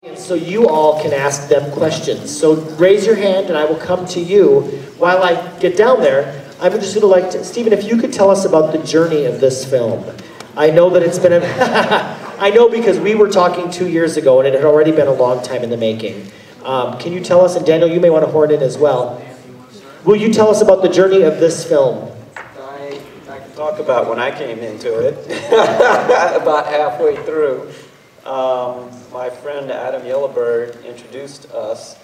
So you all can ask them questions. So raise your hand and I will come to you. While I get down there, I'm just going to like to, Stephen, if you could tell us about the journey of this film. I know that it's been a, I know because we were talking 2 years ago and it had already been a long time in the making. Can you tell us, and Daniel, you may want to horn in as well. Will you tell us about the journey of this film? I can talk about when I came into it, about halfway through. My friend Adam Yellowbird introduced us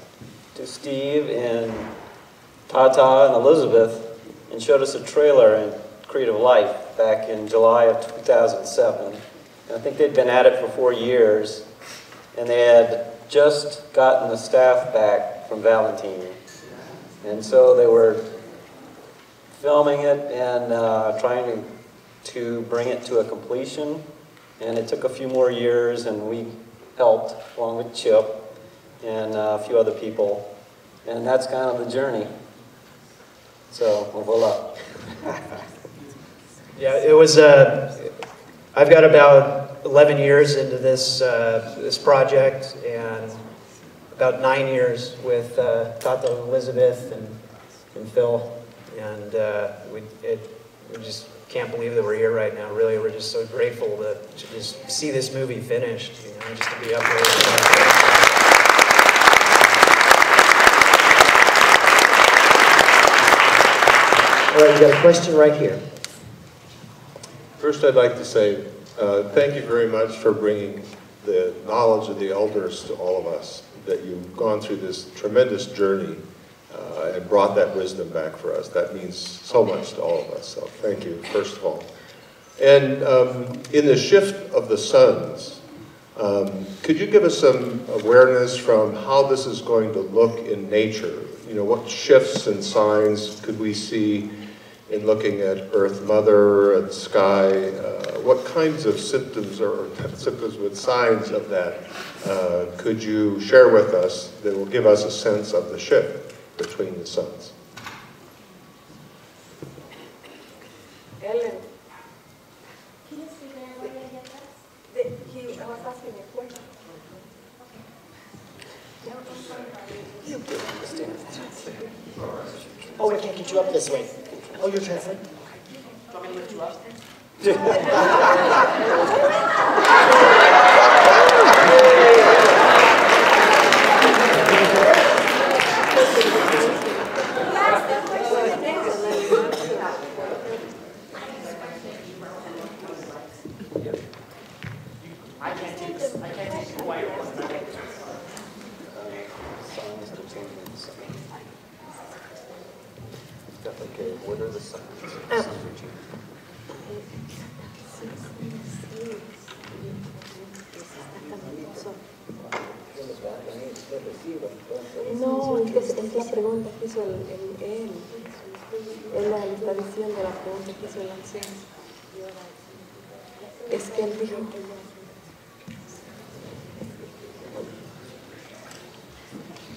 to Steve and Tata and Elizabeth and showed us a trailer in Creative Life back in July of 2007. And I think they'd been at it for 4 years, and they had just gotten the staff back from Valentine. And so they were filming it and trying to bring it to a completion. And it took a few more years, and we helped along with Chip and a few other people. And that's kind of the journey. So, well, voila. Yeah, it was, I've got about 11 years into this, this project, and about 9 years with Tata and Elizabeth and Phil. And we just can't believe that we're here right now. Really, we're just so grateful to just see this movie finished, you know, just to be up here. All right, you got a question right here. First, I'd like to say thank you very much for bringing the knowledge of the elders to all of us, that you've gone through this tremendous journey and brought that wisdom back for us. That means so much to all of us, so thank you, first of all. And in the shift of the suns, could you give us some awareness from how this is going to look in nature? You know, what shifts and signs could we see in looking at Earth Mother and sky? What kinds of symptoms or symptoms with signs of that could you share with us that will give us a sense of the shift between the suns? Ellen. He was asking a question. Oh, I can't get you up this way. Oh, you're translating? Do you want me to lift you up? I can't take it quiet. Okay, what are the signs? No, es la pregunta que hizo él. Él le está diciendo la pregunta que hizo el anciano. Es que él dijo...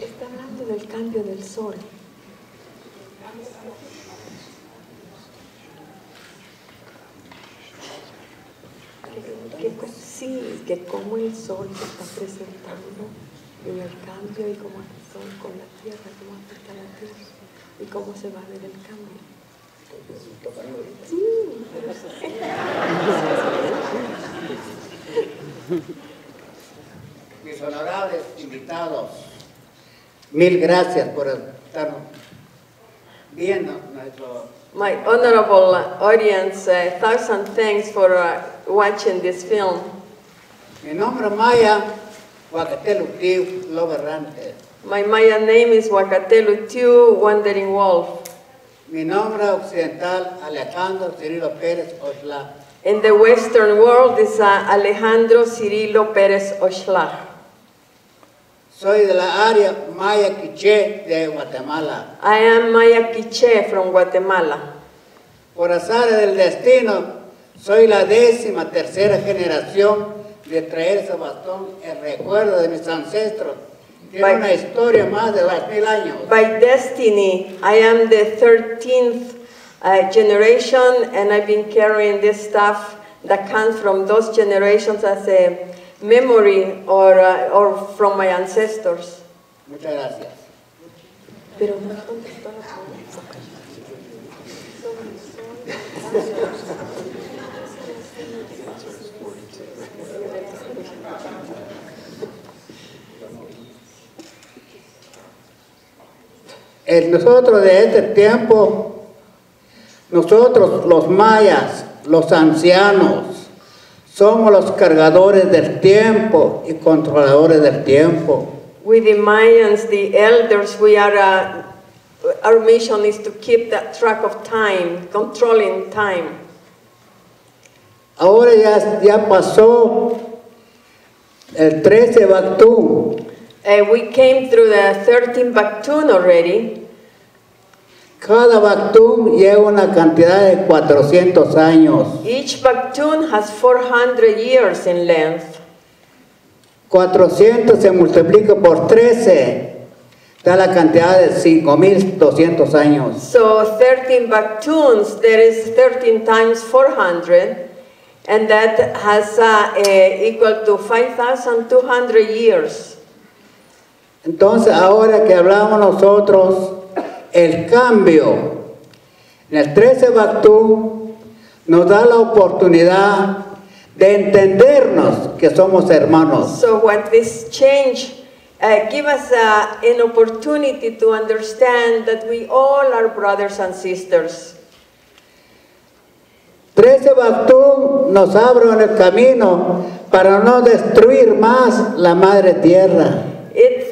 Está hablando del cambio del sol. Sí, que como el sol se está presentando en el cambio y como el sol con la tierra, cómo afecta a la tierra y cómo se va a ver el cambio. Sí. Mis honorables invitados, mil gracias por estar viendo nuestro... My honorable audience, 1,000 thanks for watching this film. Mi nombre Maya Wabdering Wolf. My Mayan name is Wabdering Wabdering Wolf. Mi nombre occidental Alejandro Cirilo Perez Oxlaj. In the Western world is Alejandro Cirilo Perez Oxlaj. Soy de la área Maya Quiché de Guatemala. I am Maya Quiché from Guatemala. Por azar del destino, soy la 13ª generación de traer ese bastón en recuerdo de mis ancestros. Tiene una historia más de 2000 años. By destiny, I am the 13th generation, and I've been carrying this stuff that comes from those generations as a memory or from my ancestors. Muchas gracias. Pero no contestó la Nosotros de este tiempo, nosotros los mayas, los ancianos, somos los cargadores del tiempo y controladores del tiempo. With the Mayans, the elders, we are, our mission is to keep that track of time, controlling time. Ahora ya pasó el 13 Bactún. We came through the 13th Bactún already. Cada Bactún lleva una cantidad de 400 años. Each Bactún has 400 years in length. 400 se multiplica por 13, da la cantidad de 5,200 años. So 13 Bactuns, there is 13 times 400, and that has equal to 5,200 years. Entonces, ahora que hablamos nosotros, el cambio en el 13 Bactún nos da la oportunidad de entendernos que somos hermanos. So what this change give us an opportunity to understand that we all are brothers and sisters. 13 Bactún nos abre en el camino para no destruir más la madre tierra.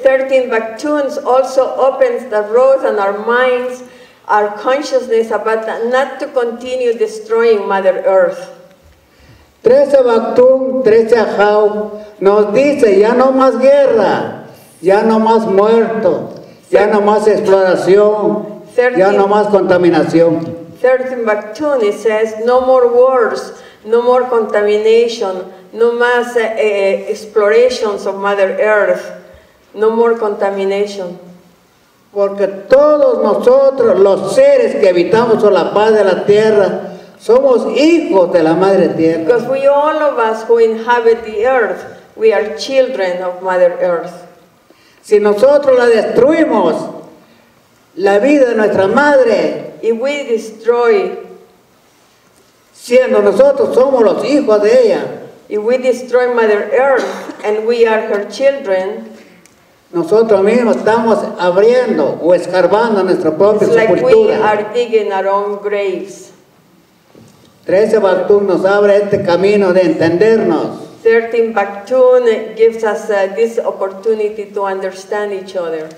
13 Bactuns also opens the road and our minds, our consciousness about not to continue destroying Mother Earth. 13 Bactún, 13 Ajau nos dice ya no más guerra, ya no más muerto, ya no más exploración, ya no más contaminación. 13 Bactún, it says no more wars, no more contamination, no más explorations of Mother Earth, no more contamination. Porque todos nosotros, los seres que habitamos sobre la paz de la tierra, somos hijos de la Madre Tierra. Because we, all of us who inhabit the earth, we are children of Mother Earth. Si nosotros la destruimos, la vida de nuestra madre, If we destroy, siendo nosotros somos los hijos de ella, if we destroy Mother Earth and we are her children, nosotros mismos estamos abriendo o escarbando nuestra propia it's like we sepultura. are digging our own graves. 13 Bactún nos abre este camino de entendernos. 13 Bactún gives us this opportunity to understand each other.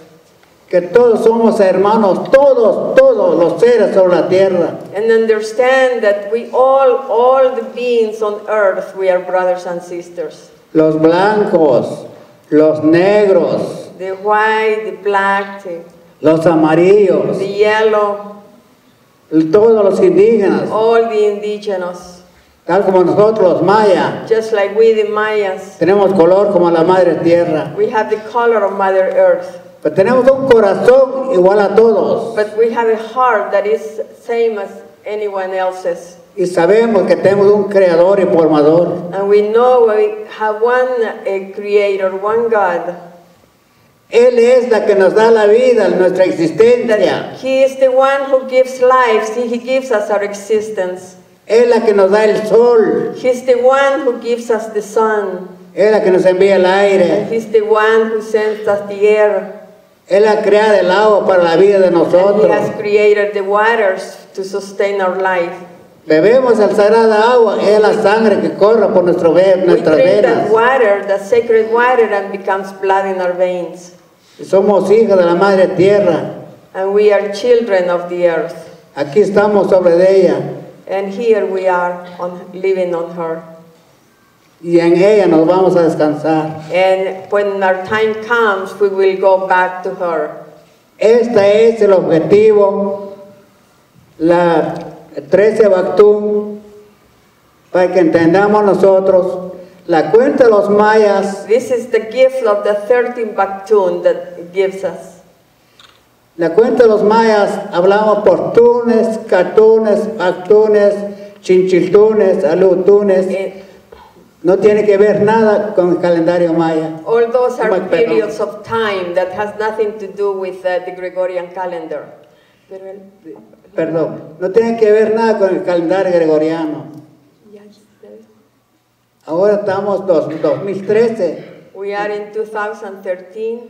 Que todos somos hermanos, todos los seres sobre la tierra. And understand that we all the beings on earth, we are brothers and sisters. Los blancos, los negros, The white, the black, los amarillos, the yellow, todos los indígenas, all the indigenous. tal como nosotros los mayas, Just like we the Mayas, tenemos color como la madre tierra, we have the color of Mother Earth. pero tenemos un corazón igual a todos But we have a heart that is same as anyone else's. y sabemos que tenemos un creador y formador. And we know we have one creator, one God. Él es la que nos da la vida, nuestra That existencia. He is the one who gives life. He gives us our existence. Es la que nos da el sol, He's the one who gives us the sun. es la que nos envía el And aire, He's the one who sends us the air. es la creada el agua para la vida de And He nosotros. has created the waters to sustain our life. Bebemos el sagrada agua, es la sangre que corre por We nuestras drink that venas. water, that sacred water, and becomes blood in our veins. Y somos hijos de la madre tierra. And we are children of the earth. Aquí estamos sobre de ella And here we are living on her. y en ella nos vamos a descansar. And when our time comes, we will go back to her. Este es el objetivo, la 13 Bactún, para que entendamos nosotros la cuenta de los mayas. This is the gift of the 13 Bactún that gives us. La cuenta de los mayas hablamos por tunes, catunes, bactunes, chinchiltunes, alutunes. No tiene que ver nada con el calendario maya. All those are Perdón. periods of time that has nothing to do with the Gregorian calendar. Perdón, no tiene que ver nada con el calendario gregoriano. Ahora estamos en 2013. We are in 2013.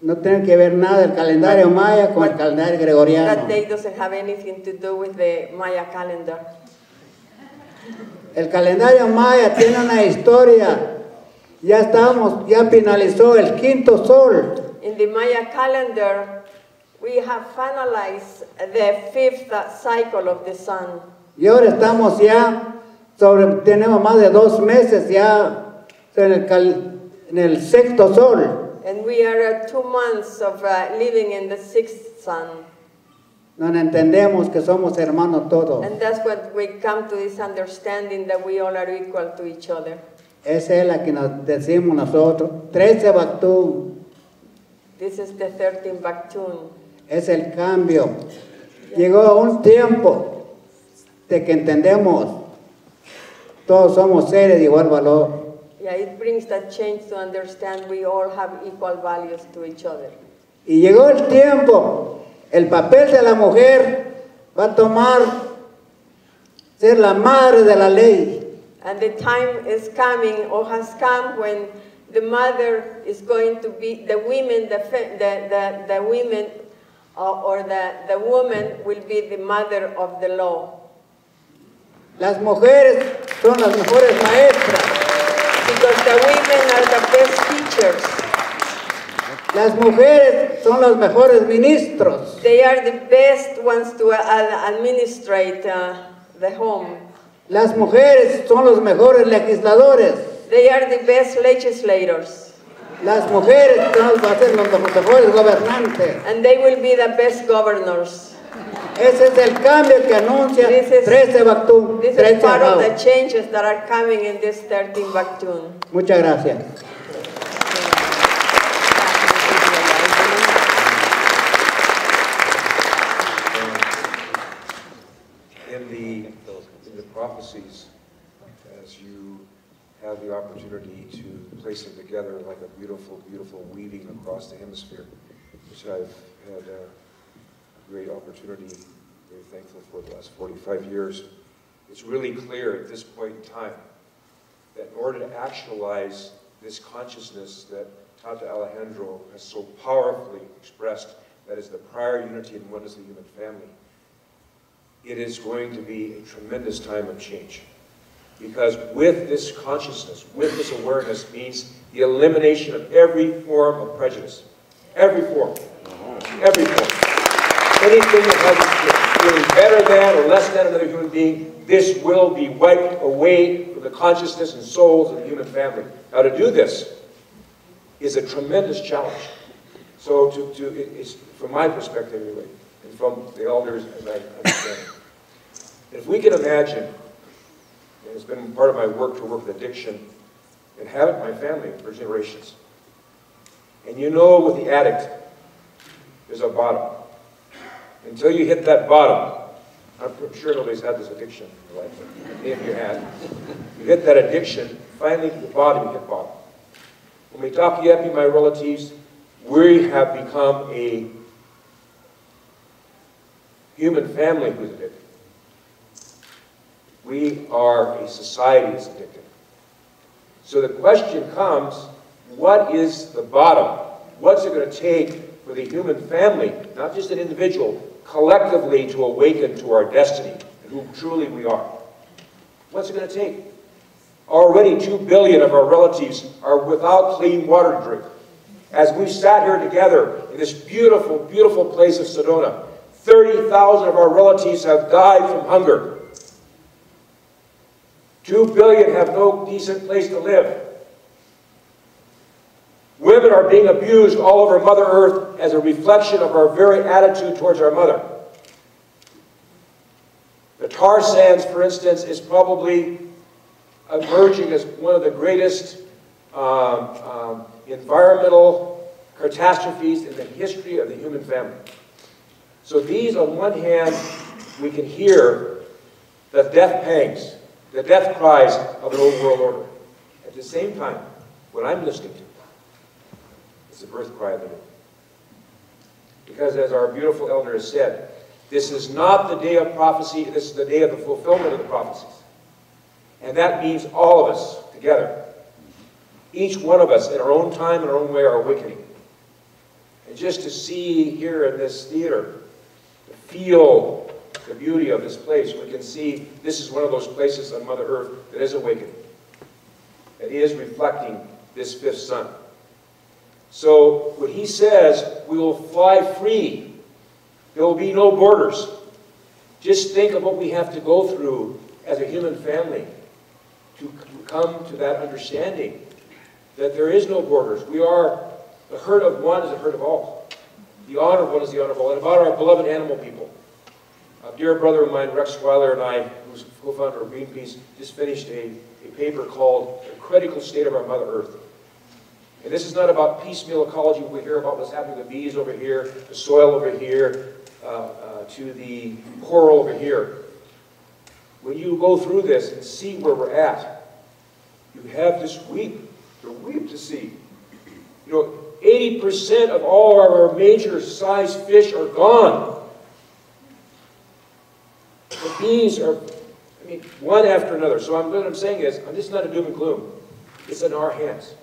No tiene que ver nada el calendario maya con el calendario gregoriano. That day doesn't have anything to do with the Maya calendar. El calendario maya tiene una historia. Ya finalizó el quinto sol. In the Maya calendar, we have finalized the 5th cycle of the sun. Y ahora estamos ya tenemos más de 2 meses ya en el sexto sol. And we are 2 months of living in the 6th sun. Nos entendemos que somos hermanos todos. And that's what we come to this understanding that we all are equal to each other. Esa es la que nos decimos nosotros. 13 Bactún. This is the 13th Baktun. Es el cambio. Llegó un tiempo de que entendemos todos somos seres de igual valor. Yeah, it brings that change to understand we all have equal values to each other. Y llegó el tiempo, el papel de la mujer va a ser la madre de la ley. And the time is coming or has come when the mother is going to be the women, the women or the woman will be the mother of the law. Las mujeres son las mejores maestras. Because the women are the best teachers. Las mujeres son los mejores ministros. They are the best ones to administrate the home. Las mujeres son los mejores legisladores. They are the best legislators. Las mujeres van a ser los mejores gobernantes. And they will be the best governors. Ese es el cambio que anuncia 13 Bactún. This is part of the changes that are coming in this 13 Baktun. Muchas gracias. In the prophecies, as you have the opportunity to place them together like a beautiful, beautiful weaving across the hemisphere, which I've had a great opportunity, very thankful for the last 45 years. It's really clear at this point in time that in order to actualize this consciousness that Tata Alejandro has so powerfully expressed, that is the prior unity and oneness of the human family, it is going to be a tremendous time of change. Because with this consciousness, with this awareness, means the elimination of every form of prejudice. Every form. Every form. Anything that has feeling better than or less than another human being, this will be wiped away from the consciousness and souls of the human family. Now to do this is a tremendous challenge. So it's, from my perspective anyway, and from the elders as I understand it, if we can imagine, and it's been part of my work to work with addiction, and have it in my family for generations. And you know with the addict, there's a bottom. Until you hit that bottom, I'm sure nobody's had this addiction in your life, but if you had, you hit that addiction, finally the bottom, you hit bottom. When we talk Yepi, my relatives, we have become a human family who's addicted. We are a society that's addicted. So the question comes, what is the bottom? What's it going to take for the human family, not just an individual, collectively to awaken to our destiny and who truly we are? What's it going to take? Already 2 billion of our relatives are without clean water to drink. As we've sat here together in this beautiful, beautiful place of Sedona, 30,000 of our relatives have died from hunger. 2 billion have no decent place to live. Women are being abused all over Mother Earth as a reflection of our very attitude towards our mother. The tar sands, for instance, is probably emerging as one of the greatest environmental catastrophes in the history of the human family. So these, on one hand, we can hear the death pangs the death cries of an old world order. At the same time, what I'm listening to is the birth cry of the new. Because as our beautiful elder has said, this is not the day of prophecy, this is the day of the fulfillment of the prophecies. And that means all of us together. Each one of us in our own time and our own way are awakening. And just to see here in this theater, to feel the beauty of this place, we can see this is one of those places on Mother Earth that is awakening. That is reflecting this fifth sun. So when he says we will fly free, there will be no borders. Just think of what we have to go through as a human family to come to that understanding that there is no borders. We are, the hurt of one is the hurt of all. The honor of one is the honor of all. And about our beloved animal people, a dear brother of mine, Rex Weiler, and I, who's co-founder of Greenpeace, just finished a paper called The Critical State of Our Mother Earth. And this is not about piecemeal ecology. We hear about what's happening to the bees over here, the soil over here, to the coral over here. When you go through this and see where we're at, you have this weep to see. You know, 80% of all our major size fish are gone. The bees are, I mean, one after another. So what I'm saying is, this is not a doom and gloom. It's in our hands.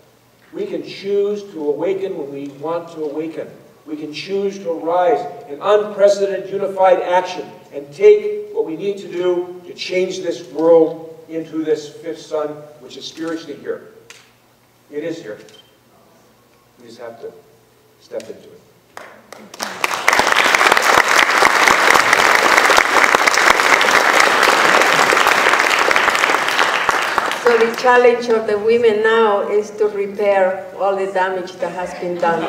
We can choose to awaken when we want to awaken. We can choose to arise in unprecedented unified action and take what we need to do to change this world into this fifth sun, which is spiritually here. It is here. We just have to step into it. So the challenge of the women now is to repair all the damage that has been done.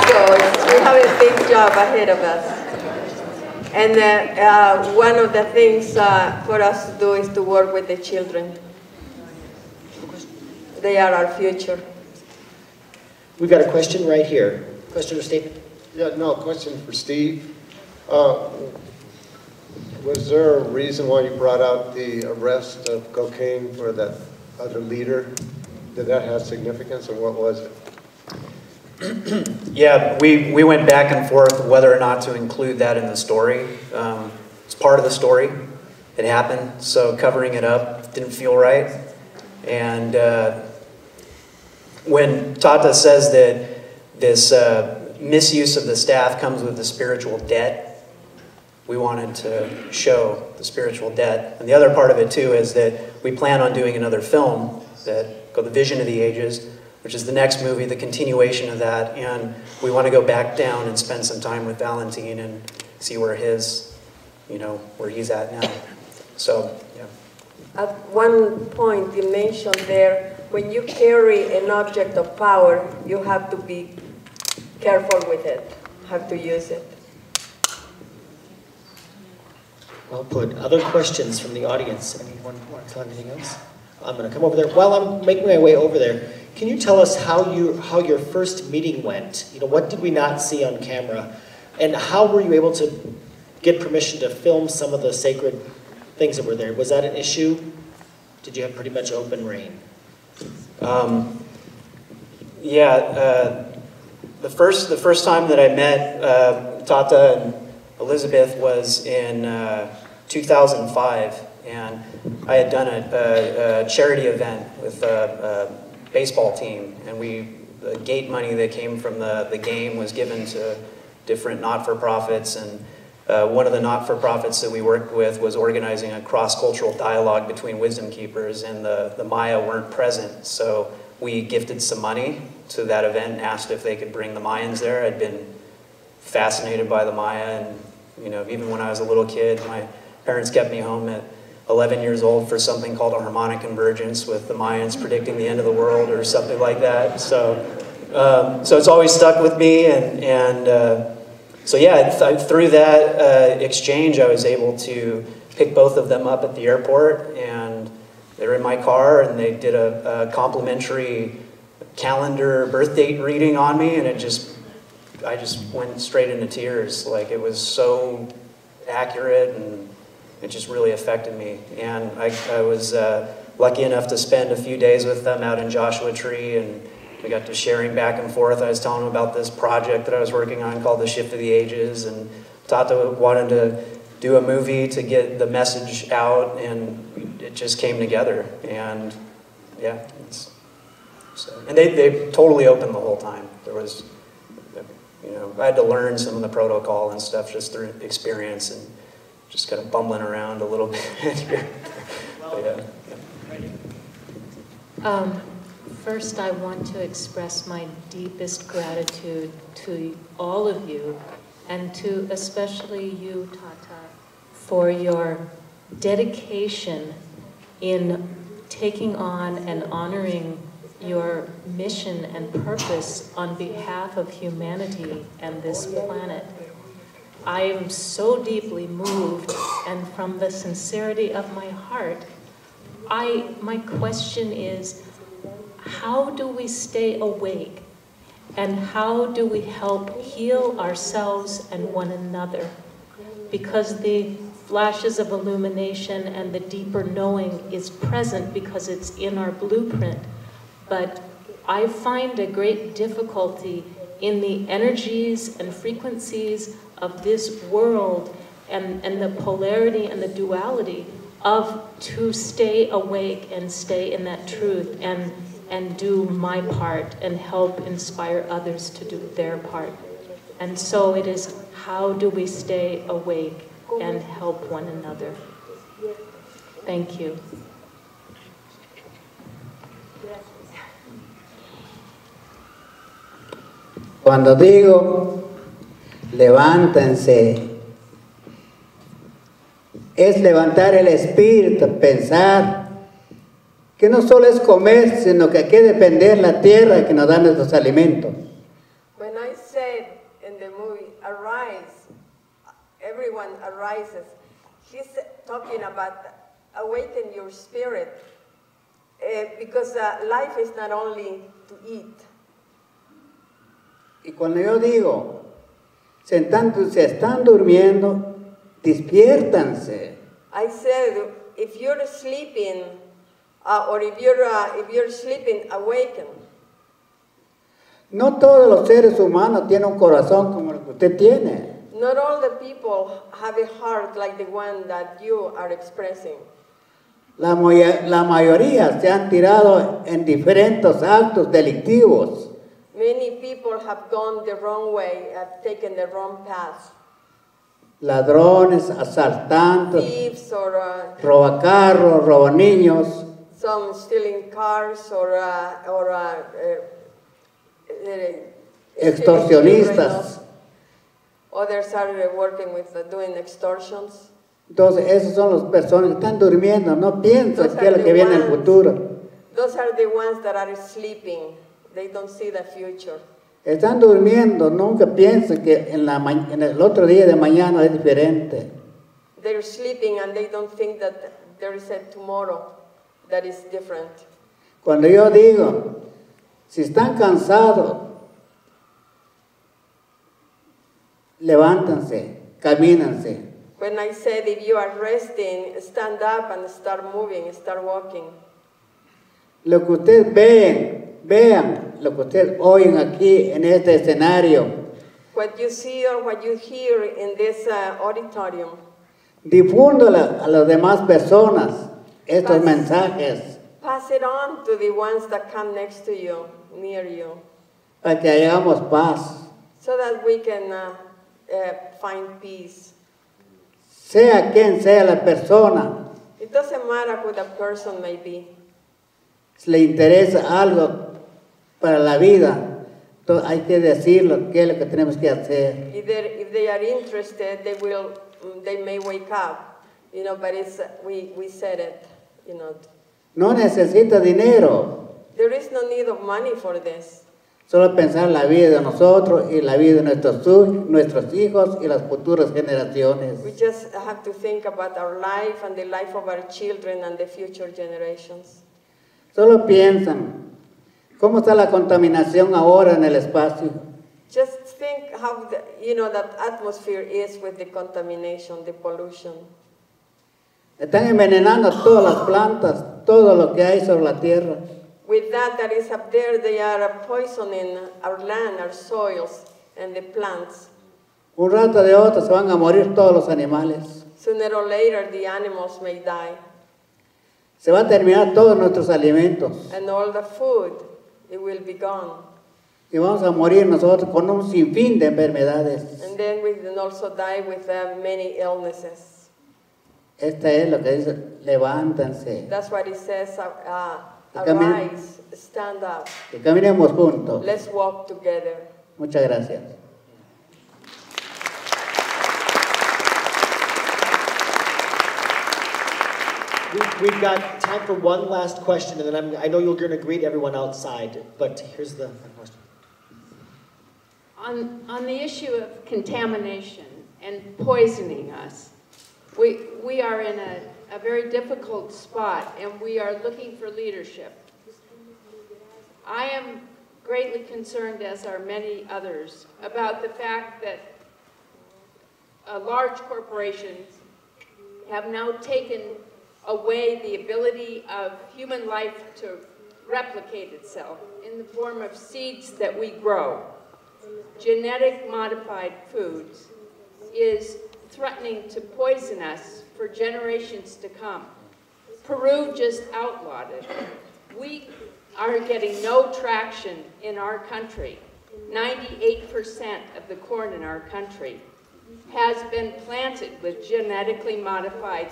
So we have a big job ahead of us. And one of the things for us to do is to work with the children. They are our future. We've got a question right here. Question or statement? Yeah, no, question for Steve. Was there a reason why you brought out the arrest of cocaine for that other leader? Did that have significance, or what was it? Yeah, we went back and forth whether or not to include that in the story. It's part of the story. It happened, so covering it up didn't feel right. And when Tata says that this misuse of the staff comes with the spiritual debt, we wanted to show the spiritual debt. And the other part of it too is that we plan on doing another film that called The Vision of the Ages, which is the next movie, the continuation of that. And we want to go back down and spend some time with Valentine and see where his, you know, where he's at now. So, yeah. At one point you mentioned there, when you carry an object of power, you have to be careful with it, have to use it. Well put. Other questions from the audience? Anyone want to tell anything else? I'm going to come over there. While I'm making my way over there, can you tell us how your first meeting went? You know, what did we not see on camera? And how were you able to get permission to film some of the sacred things that were there? Was that an issue? Did you have pretty much open reign? The first time that I met Tata and Elizabeth was in 2005, and I had done a charity event with a baseball team, and the gate money that came from the game was given to different not-for-profits, and one of the not-for-profits that we worked with was organizing a cross-cultural dialogue between wisdom keepers, and the Maya weren't present, so we gifted some money to that event and asked if they could bring the Mayans there. I'd been fascinated by the Maya, and you know, even when I was a little kid, my parents kept me home at 11 years old for something called a harmonic convergence with the Mayans predicting the end of the world or something like that. So it's always stuck with me, and so yeah, through that exchange, I was able to pick both of them up at the airport, and they were in my car, and they did a complimentary calendar birth date reading on me, and I just went straight into tears. Like, it was so accurate, and it just really affected me. And I was lucky enough to spend a few days with them out in Joshua Tree, and we got to sharing back and forth. I was telling them about this project that I was working on called The Shift of the Ages, and Tata wanted to do a movie to get the message out, and it just came together. And yeah, and they totally opened the whole time. There was, you know, I had to learn some of the protocol and stuff just through experience and just kind of bumbling around a little bit here. But, yeah. First, I want to express my deepest gratitude to all of you, and to especially you, Tata, for your dedication in taking on and honoring your mission and purpose on behalf of humanity and this planet. I am so deeply moved, and from the sincerity of my heart, my question is, how do we stay awake, and how do we help heal ourselves and one another? Because the flashes of illumination and the deeper knowing is present because it's in our blueprint. But I find a great difficulty in the energies and frequencies of this world and the polarity and the duality to stay awake and stay in that truth and do my part and help inspire others to do their part. And so it is, how do we stay awake and help one another? Thank you. Cuando digo, levántense, es levantar el espíritu, pensar que no solo es comer, sino que hay que depender la tierra que nos da nuestros alimentos. When I said in the movie, arise, everyone arises, he's talking about awaken your spirit, because life is not only to eat. Y cuando yo digo, se están durmiendo, despiértanse. I said, if you're sleeping, or if you're sleeping, awaken. No todos los seres humanos tienen un corazón como el que usted tiene. Not all the people have a heart like the one that you are expressing. La mayoría se han tirado en diferentes actos delictivos. Many people have gone the wrong way, have taken the wrong path. Ladrones, asaltantes, Thieves or robacarros, robaniños. some stealing cars or Extorsionistas. Others are working with doing extortions. Entonces, esas son las personas que están durmiendo, no piensan qué es lo que viene en el futuro. Those are the ones that are sleeping. They don't see the future. Están durmiendo, nunca piensan que en el otro día de mañana es diferente. They're sleeping and they don't think that there is a tomorrow that is different. Cuando yo digo, si están cansados, levántense, camínense. When I said if you are resting, stand up and start moving, start walking. Lo que ustedes vean, lo que ustedes oyen aquí en este escenario. What you see or what you hear in this auditorium. Difúndala a las demás personas, estos mensajes. Pass it on to the ones that come next to you, near you. Para que hagamos paz. So that we can find peace. Sea quien sea la persona. It doesn't matter who the person may be. Si le interesa algo para la vida, entonces hay que decirlo, qué es lo que tenemos que hacer. If they are interested, they may wake up, but we said it, No necesita dinero. There is no need of money for this. Solo pensar la vida de nosotros y la vida de nuestros hijos y las futuras generaciones. We just have to think about our life and the life of our children and the future generations. Solo piensan, ¿cómo está la contaminación ahora en el espacio? Just think how that atmosphere is with the contamination, the pollution. Están envenenando todas las plantas, todo lo que hay sobre la tierra. With that is up there, they are poisoning our land, our soils, and the plants. Un rato de otro se van a morir todos los animales. Sooner or later, the animals may die. Se va a terminar todos nuestros alimentos. And all the food, it will be gone. Y vamos a morir nosotros con un sinfín de enfermedades. And then we can also die with many illnesses. Esta es lo que dice, levántense. That's what it says, arise, stand up. Que caminemos juntos. Let's walk together. Muchas gracias. We've got time for one last question, and then I know you're going to greet everyone outside, but here's the question. On the issue of contamination and poisoning us, we are in a very difficult spot, and we are looking for leadership. I am greatly concerned, as are many others, about the fact that large corporations have now taken away the ability of human life to replicate itself in the form of seeds that we grow. Genetic modified foods is threatening to poison us for generations to come. Peru just outlawed it. We are getting no traction in our country. 98% of the corn in our country has been planted with genetically modified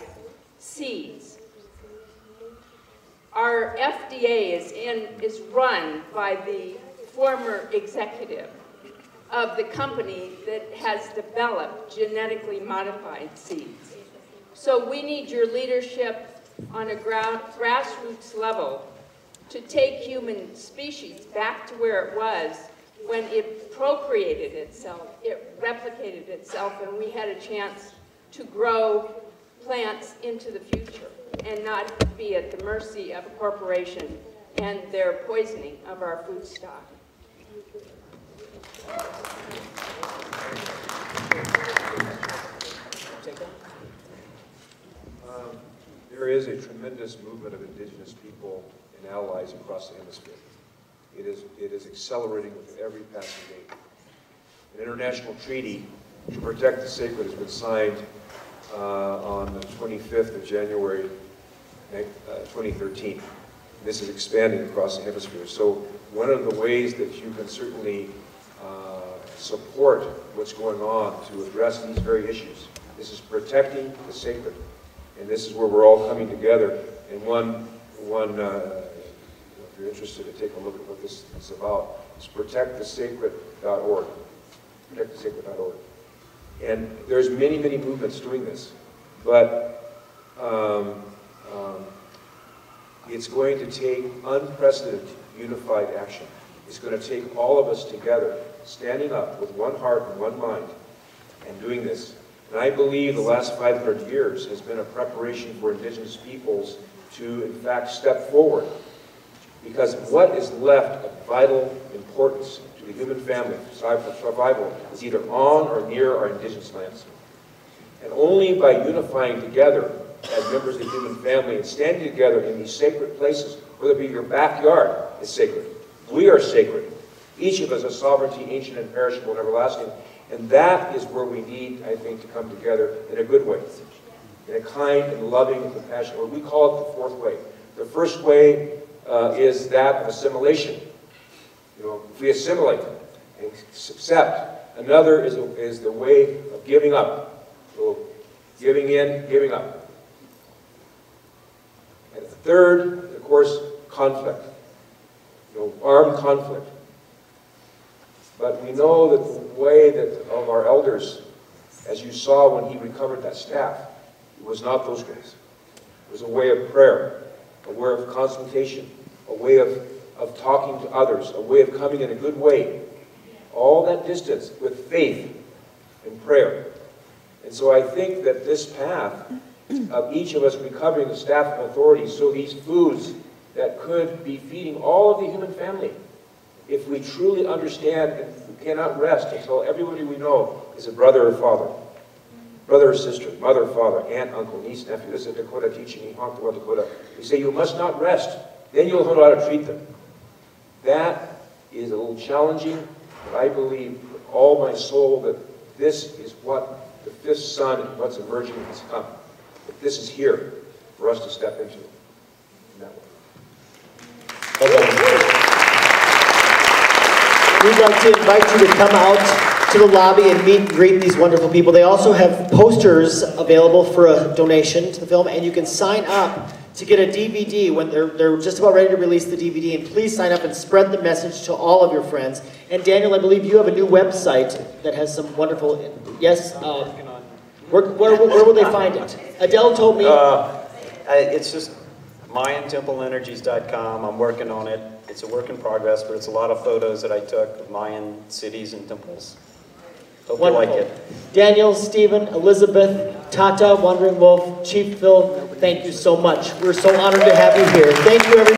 seeds. Our FDA is run by the former executive of the company that has developed genetically modified seeds. So we need your leadership on a grassroots level to take human species back to where it was when it procreated itself, it replicated itself, and we had a chance to grow plants into the future and not be at the mercy of a corporation and their poisoning of our food stock. There is a tremendous movement of indigenous people and allies across the hemisphere. It is accelerating with every passing day. An international treaty to protect the sacred has been signed on the 25th of January 2013. This is expanding across the hemisphere. So one of the ways that you can certainly support what's going on to address these very issues, this is protecting the sacred. And this is where we're all coming together. And if you're interested to take a look at what this is about, it's protectthesacred.org. Protectthesacred.org. And there's many, many movements doing this. But it's going to take unprecedented unified action. It's going to take all of us together, standing up with one heart and one mind, and doing this. And I believe the last 500 years has been a preparation for indigenous peoples to, in fact, step forward. Because what is left of vital importance to the human family, survival, is either on or near our indigenous lands. And only by unifying together as members of the human family and standing together in these sacred places, whether it be your backyard is sacred. We are sacred. Each of us has sovereignty, ancient and perishable and everlasting. And that is where we need, I think, to come together in a good way, in a kind and loving and compassionate way. We call it the fourth way. The first way is that of assimilation. You know, if we assimilate and accept. Another is the way of giving up. So giving in, giving up. And the third, of course, conflict. You know, armed conflict. But we know that the way that of our elders, as you saw when he recovered that staff, it was not those ways. It was a way of prayer, a way of consultation, a way of talking to others, a way of coming in a good way. All that distance with faith and prayer. And so I think that this path of each of us recovering the staff of authority, so these foods that could be feeding all of the human family, if we truly understand and we cannot rest until everybody we know is a brother or father. brother or sister, mother, father, aunt, uncle, niece, nephew. This is a Dakota teaching in Oxlaj, Dakota. We say you must not rest. Then you'll know how to treat them. That is a little challenging, but I believe with all my soul that this is what the fifth sun and what's emerging has come. That this is here for us to step into in that way. We'd like to invite you to come out to the lobby and meet and greet these wonderful people. They also have posters available for a donation to the film, and you can sign up to get a DVD when they're just about ready to release the DVD. And please sign up and spread the message to all of your friends. And Daniel, I believe you have a new website that has some wonderful, yes, where will they find it? Adele told me. It's just MayanTempleEnergies.com. I'm working on it. It's a work in progress, but it's a lot of photos that I took of Mayan cities and temples. Hope you like it. Daniel, Stephen, Elizabeth, Tata, Wabdering Wolf, Chief Phil, thank you so much. We're so honored to have you here. Thank you, everybody.